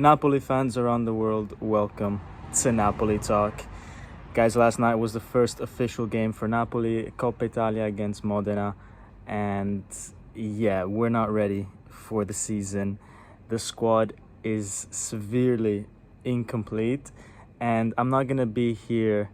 Napoli fans around the world, welcome to Napoli Talk. Guys, last night was the first official game for Napoli, Coppa Italia against Modena. And yeah, we're not ready for the season. The squad is severely incomplete. And I'm not going to be here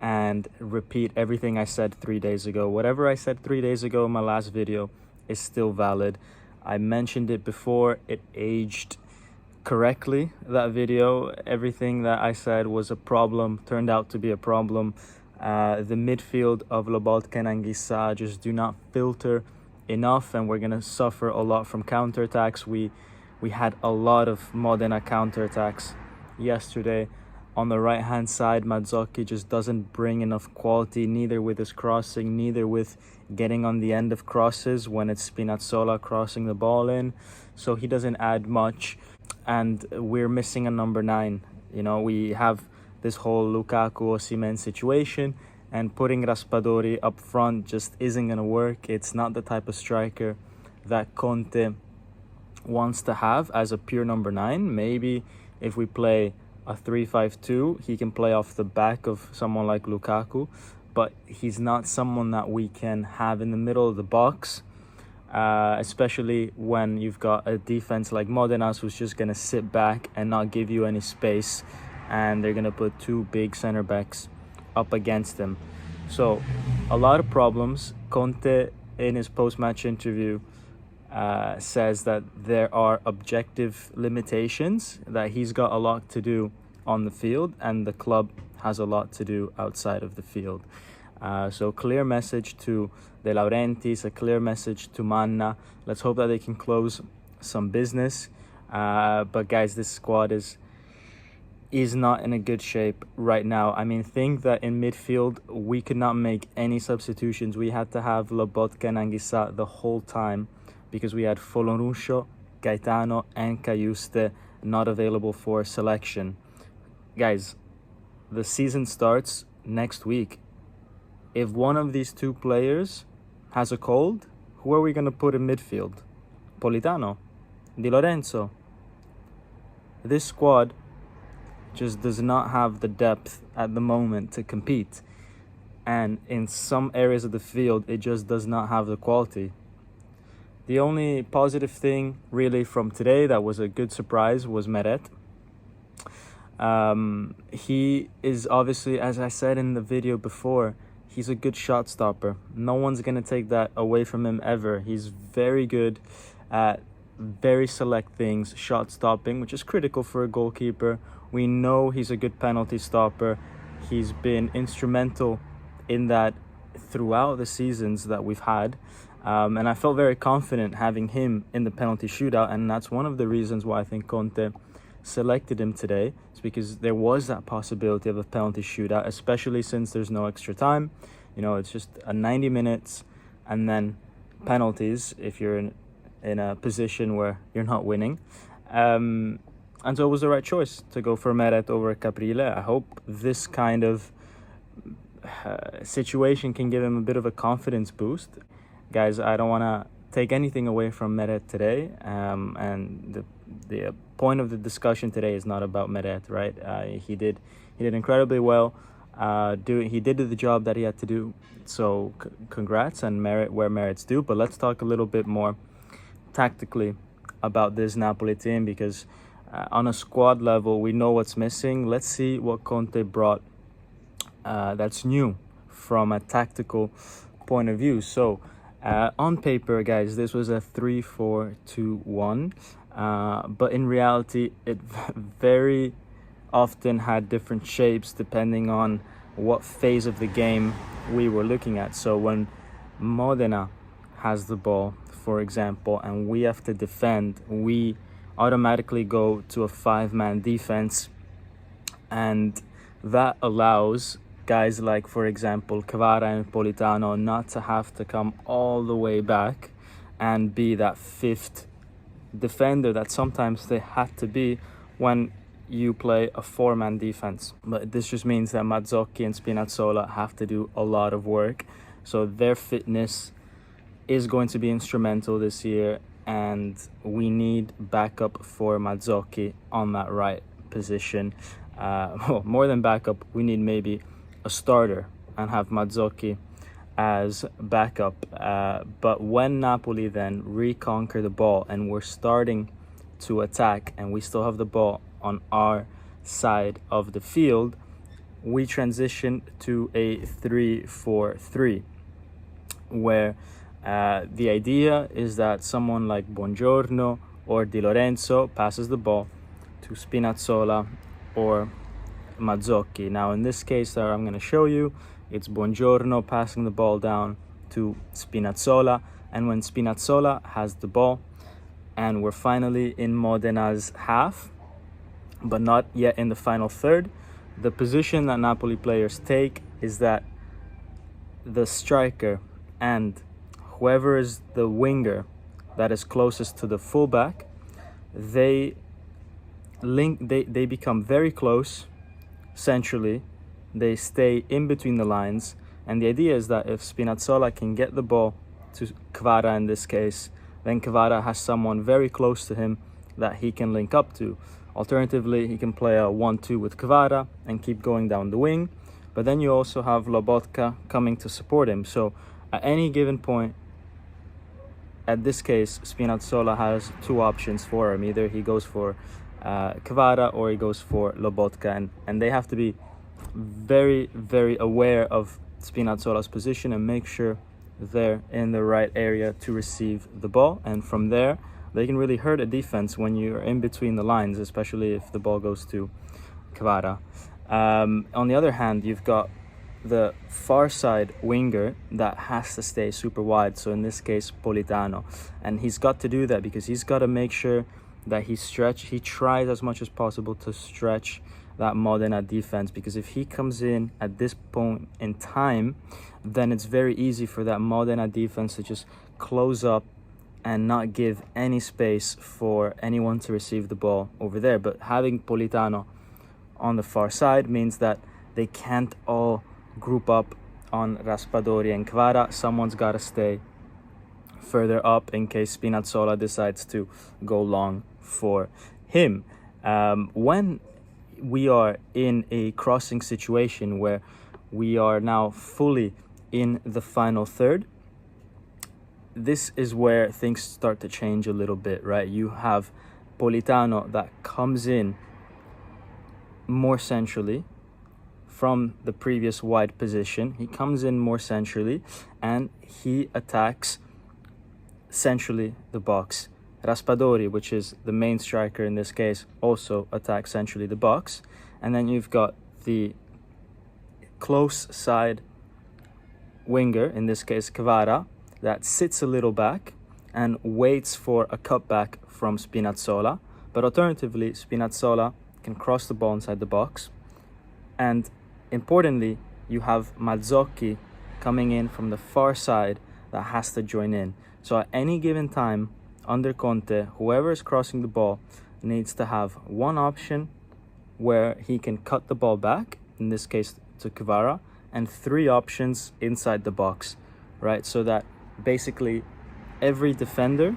and repeat everything I said 3 days ago. Whatever I said 3 days ago in my last video is still valid. I mentioned it before, it aged correctly. That video, everything that I said was a problem turned out to be a problem. The midfield of Lobotka and Anguissa just do not filter enough, and we're gonna suffer a lot from counterattacks. We had a lot of Modena counterattacks yesterday. On the right hand side, Mazzocchi just doesn't bring enough quality, neither with his crossing, neither with getting on the end of crosses when it's Spinazzola crossing the ball in. So he doesn't add much. And we're missing a number 9. You know, we have this whole Lukaku-Osimhen situation, and putting Raspadori up front just isn't going to work. It's not the type of striker that Conte wants to have as a pure number 9. Maybe if we play a 3-5-2, he can play off the back of someone like Lukaku, but he's not someone that we can have in the middle of the box. Especially when you've got a defense like Modena's who's just going to sit back and not give you any space, and they're going to put 2 big center backs up against them. So a lot of problems. Conte in his post-match interview says that there are objective limitations, that he's got a lot to do on the field and the club has a lot to do outside of the field. So clear message to De Laurentiis, a clear message to Manna. Let's hope that they can close some business. But guys, this squad is not in a good shape right now. I mean, think that in midfield, we could not make any substitutions. We had to have Lobotka and Anguissa the whole time because we had Folorunso, Gaetano and Cayuste not available for selection. Guys, the season starts next week. If one of these 2 players has a cold, who are we going to put in midfield? Politano? Di Lorenzo? This squad just does not have the depth at the moment to compete. And in some areas of the field, it just does not have the quality. The only positive thing really from today that was a good surprise was Meret. He is obviously, as I said in the video before, he's a good shot stopper. No one's going to take that away from him ever. He's very good at very select things, shot stopping, which is critical for a goalkeeper. We know he's a good penalty stopper. He's been instrumental in that throughout the seasons that we've had. And I felt very confident having him in the penalty shootout. And that's one of the reasons why I think Conte selected him today. It's because there was that possibility of a penalty shootout, especially since there's no extra time. You know, it's just a 90 minutes and then penalties if you're in a position where you're not winning. And so it was the right choice to go for Meret over Caprile. I hope this kind of situation can give him a bit of a confidence boost. Guys, I don't want to take anything away from Meret today, and the point of the discussion today is not about Meret, right? He did incredibly well. He did the job that he had to do, so congrats, and merit where merit's due. But let's talk a little bit more tactically about this Napoli team, because on a squad level we know what's missing. Let's see what Conte brought that's new from a tactical point of view. So on paper, guys, this was a 3-4-2-1, but in reality it very often had different shapes depending on what phase of the game we were looking at. So when Modena has the ball, for example, and we have to defend, we automatically go to a 5-man defense, and that allows guys like, for example, Kvara and Politano not to have to come all the way back and be that 5th defender that sometimes they had to be when you play a 4-man defense. But this just means that Mazzocchi and Spinazzola have to do a lot of work, so their fitness is going to be instrumental this year. and we need backup for Mazzocchi on that right position. Well, more than backup, we need maybe a starter and have Mazzocchi as backup. But when Napoli then reconquer the ball and we're starting to attack and we still have the ball on our side of the field, we transition to a 3-4-3, where the idea is that someone like Buongiorno or Di Lorenzo passes the ball to Spinazzola or Mazzocchi. Now in this case that I'm going to show you, it's Buongiorno passing the ball down to Spinazzola, and when Spinazzola has the ball and we're finally in Modena's half but not yet in the final third, the position that Napoli players take is that the striker and whoever is the winger that is closest to the fullback, they become very close centrally. They stay in between the lines, and the idea is that if Spinazzola can get the ball to Kvara in this case, then Kvara has someone very close to him that he can link up to. Alternatively, he can play a 1-2 with Kvara and keep going down the wing, but then you also have Lobotka coming to support him. So at any given point, at this case, Spinazzola has two options for him. Either he goes for Kvara or he goes for Lobotka, and they have to be very, very aware of Spinazzola's position and make sure they're in the right area to receive the ball. And from there, they can really hurt a defense when you're in between the lines, especially if the ball goes to Kvara. On the other hand, you've got the far side winger that has to stay super wide, so in this case Politano, and he's got to do that because he's got to make sure that he tries as much as possible to stretch that Modena defense, because if he comes in at this point in time, then it's very easy for that Modena defense to just close up and not give any space for anyone to receive the ball over there. But having Politano on the far side means that they can't all group up on Raspadori and Kvara. Someone's got to stay further up in case Spinazzola decides to go long for him. When we are in a crossing situation where we are now fully in the final third, this is where things start to change a little bit, right? You have Politano that comes in more centrally from the previous wide position. He comes in more centrally and he attacks centrally the box. Raspadori, which is the main striker in this case, also attacks centrally the box. And then you've got the close side winger, in this case Kvara, that sits a little back and waits for a cutback from Spinazzola. But alternatively, Spinazzola can cross the ball inside the box. And importantly, you have Mazzocchi coming in from the far side that has to join in. So at any given time, under Conte, whoever is crossing the ball needs to have one option where he can cut the ball back, in this case to Kvara, and three options inside the box, right? So that basically every defender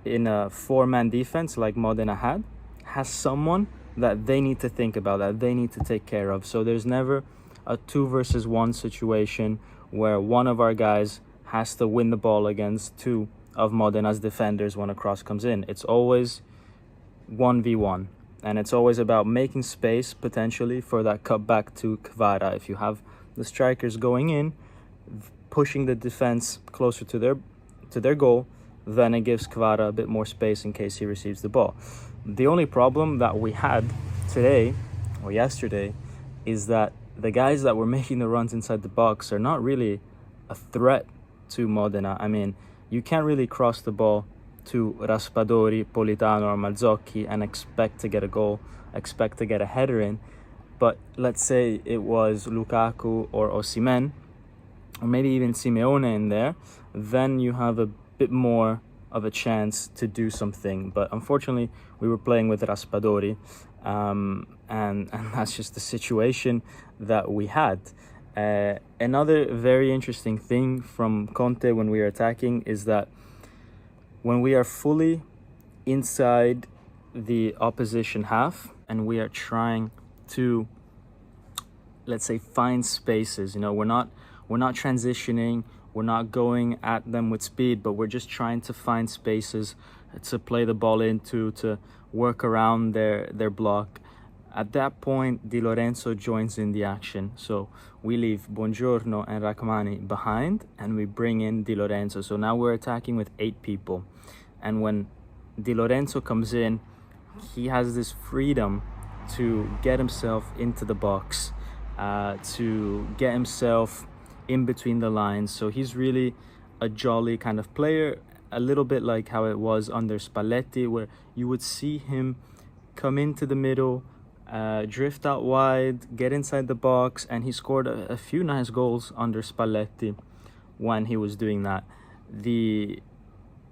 in a four-man defense like Modena had has someone that they need to think about, that they need to take care of. So there's never a 2 versus 1 situation where one of our guys has to win the ball against two of Modena's defenders when a cross comes in. It's always 1v1, and it's always about making space potentially for that cut back to Kvara. If you have the strikers going in, pushing the defense closer to their goal, then it gives Kvara a bit more space in case he receives the ball. The only problem that we had today or yesterday is that the guys that were making the runs inside the box are not really a threat to Modena. I mean, you can't really cross the ball to Raspadori, Politano or Mazzocchi and expect to get a goal, expect to get a header in. But let's say it was Lukaku or Osimhen, or maybe even Simeone in there, then you have a bit more of a chance to do something. But unfortunately, we were playing with Raspadori, and that's just the situation that we had. Another very interesting thing from Conte when we were attacking is that when we are fully inside the opposition half and we are trying to, let's say, find spaces. We're not transitioning, we're not going at them with speed, but we're just trying to find spaces to play the ball into, to work around their block. At that point, Di Lorenzo joins in the action. So we leave Buongiorno and Rachmani behind and we bring in Di Lorenzo. So now we're attacking with 8 people. And when Di Lorenzo comes in, he has this freedom to get himself into the box, to get himself in between the lines. So he's really a jolly kind of player, a little bit like how it was under Spalletti, where you would see him come into the middle, drift out wide, get inside the box, and he scored a few nice goals under Spalletti when he was doing that. The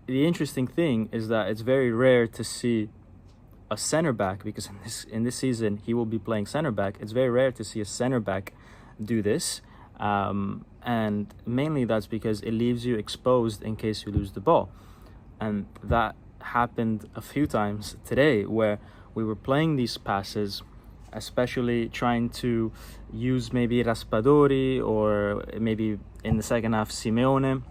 interesting thing is that it's very rare to see a center back, because in this season he will be playing center back. It's very rare to see a center back do this, and mainly that's because it leaves you exposed in case you lose the ball. And that happened a few times today, where we were playing these passes, especially trying to use maybe Raspadori, or maybe in the second half Simeone,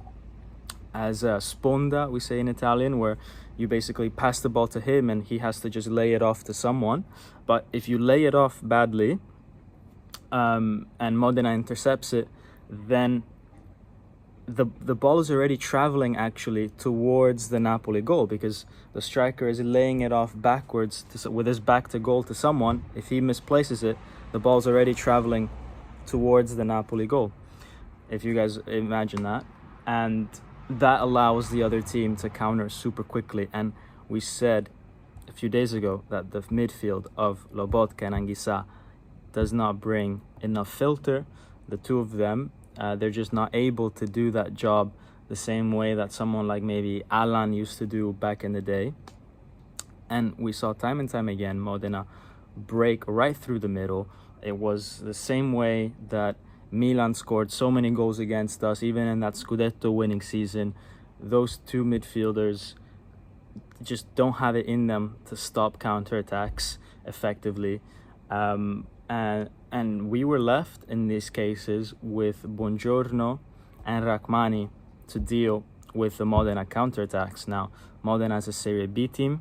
as a sponda, we say in Italian, where you basically pass the ball to him and he has to just lay it off to someone. But if you lay it off badly, and Modena intercepts it, then the ball is already traveling actually towards the Napoli goal, because the striker is laying it off backwards with his back to goal to someone. If he misplaces it, the ball's already traveling towards the Napoli goal, if you guys imagine that. And that allows the other team to counter super quickly. And we said a few days ago that the midfield of Lobotka and Anguissa does not bring enough filter. The two of them, they're just not able to do that job the same way that someone like maybe Alan used to do back in the day. And we saw time and time again Modena break right through the middle. It was the same way that Milan scored so many goals against us, even in that Scudetto winning season. Those two midfielders just don't have it in them to stop counterattacks effectively. And we were left in these cases with Buongiorno and Rachmani to deal with the Modena counterattacks. Now, Modena is a Serie B team,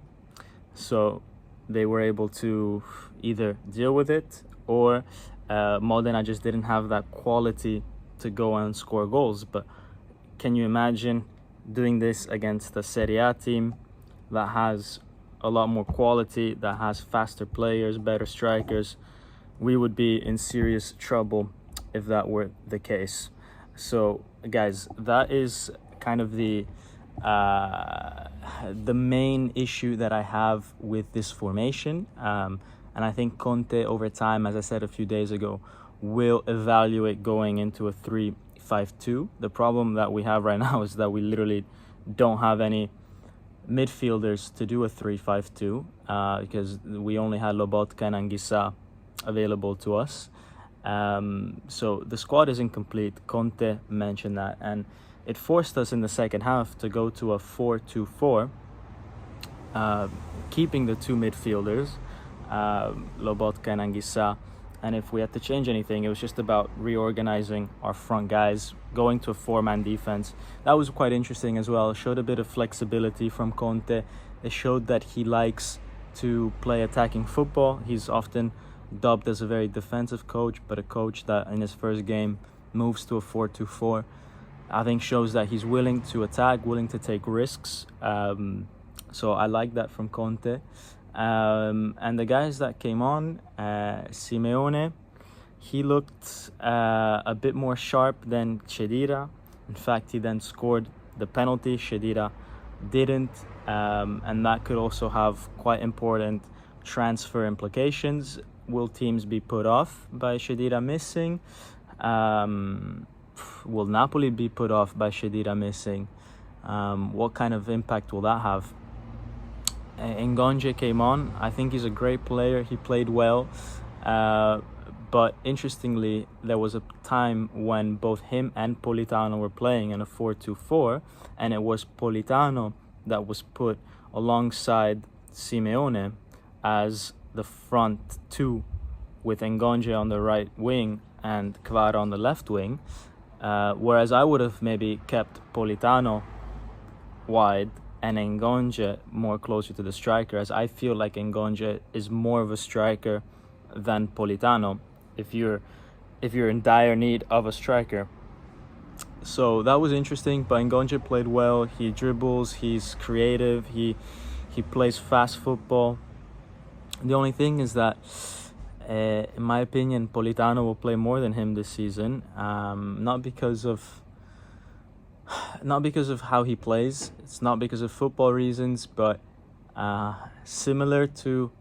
so they were able to either deal with it, or Modena just didn't have that quality to go and score goals. But can you imagine doing this against a Serie A team that has a lot more quality, that has faster players, better strikers? We would be in serious trouble if that were the case. So guys, that is kind of the main issue that I have with this formation. And I think Conte, over time, as I said a few days ago, will evaluate going into a 3-5-2. The problem that we have right now is that we literally don't have any midfielders to do a 3-5-2, because we only had Lobotka and Anguissa available to us. So the squad is incomplete. Conte mentioned that, and it forced us in the second half to go to a 4-2-4, keeping the two midfielders, Lobotka and Anguissa. And if we had to change anything, it was just about reorganizing our front guys, going to a 4-man defense. That was quite interesting as well. It showed a bit of flexibility from Conte. It showed that he likes to play attacking football. He's often dubbed as a very defensive coach, but a coach that in his first game moves to a 4-2-4, I think shows that he's willing to attack, willing to take risks. So I like that from Conte. And the guys that came on, Simeone, he looked a bit more sharp than Chedira. In fact, he then scored the penalty. Chedira didn't, and that could also have quite important transfer implications. Will teams be put off by Chedira missing? Will Napoli be put off by Chedira missing? What kind of impact will that have? Ngonje came on. I think he's a great player. He played well. But interestingly, there was a time when both him and Politano were playing in a 4-2-4, and it was Politano that was put alongside Simeone as the front two, with Ngonge on the right wing and Kvara on the left wing, whereas I would have maybe kept Politano wide and Ngonge more closer to the striker, as I feel like Ngonge is more of a striker than Politano if you're in dire need of a striker. So that was interesting, but Ngonge played well. He dribbles, he's creative, he plays fast football. The only thing is that in my opinion, Politano will play more than him this season, not because of how he plays. It's not because of football reasons, but similar to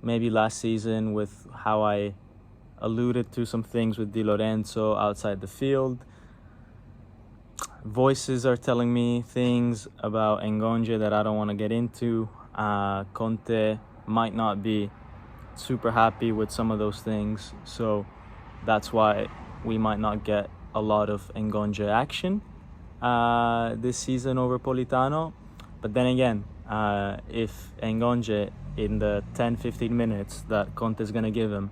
maybe last season, with how I alluded to some things with Di Lorenzo outside the field. Voices are telling me things about Ngonge that I don't want to get into. Conte might not be super happy with some of those things, so that's why we might not get a lot of Ngonge action this season over Politano. But then again, if Ngonge, in the 10-15 minutes that Conte is going to give him,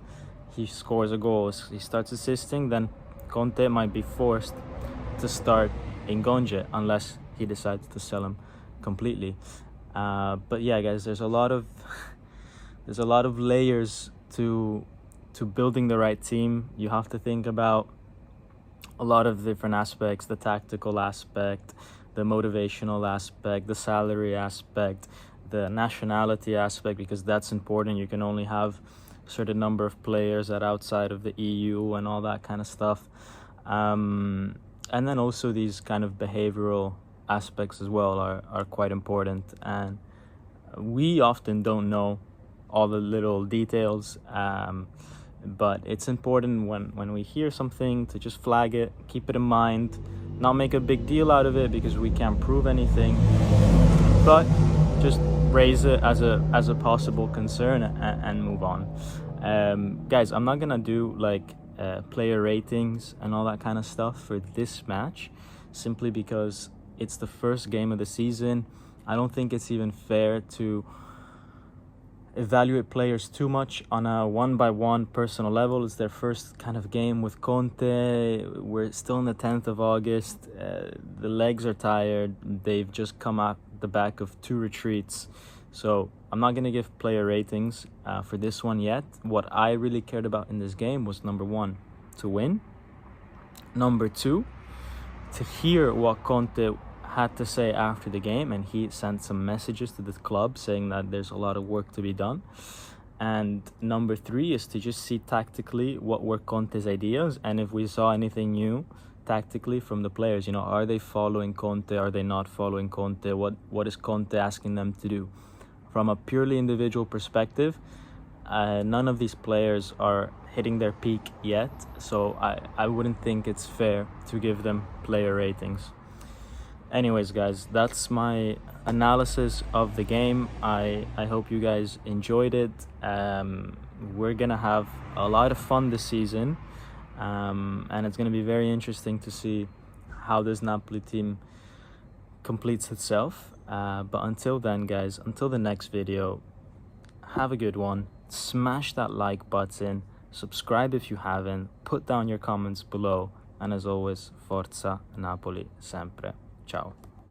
he scores a goal, he starts assisting, then Conte might be forced to start Ngonge unless he decides to sell him completely. But yeah, guys, there's a lot of layers to building the right team. You have to think about a lot of different aspects: the tactical aspect, the motivational aspect, the salary aspect, the nationality aspect, because that's important. You can only have a certain number of players that are outside of the EU and all that kind of stuff. And then also these kind of behavioral aspects as well are quite important. And we often don't know all the little details, but it's important when we hear something to just flag it, keep it in mind, not make a big deal out of it because we can't prove anything, but just raise it as a possible concern and move on. Guys, I'm not gonna do like player ratings and all that kind of stuff for this match, simply because it's the first game of the season. I don't think it's even fair to evaluate players too much on a one-by-one personal level. It's their first kind of game with Conte. We're still in the 10th of August. The legs are tired. They've just come out the back of 2 retreats. So I'm not going to give player ratings for this one yet. What I really cared about in this game was, number 1, to win. Number 2, to hear what Conte had to say after the game, and he sent some messages to the club saying that there's a lot of work to be done. And number 3 is to just see tactically what were Conte's ideas, and if we saw anything new tactically from the players. Are they following Conte? Are they not following Conte? What is Conte asking them to do? From a purely individual perspective, none of these players are hitting their peak yet, so I wouldn't think it's fair to give them player ratings. Anyways, guys, that's my analysis of the game. I hope you guys enjoyed it. We're gonna have a lot of fun this season, and it's gonna be very interesting to see how this Napoli team completes itself. But until then, guys, until the next video, have a good one. Smash that like button, subscribe if you haven't, put down your comments below, and as always, Forza Napoli sempre. Ciao.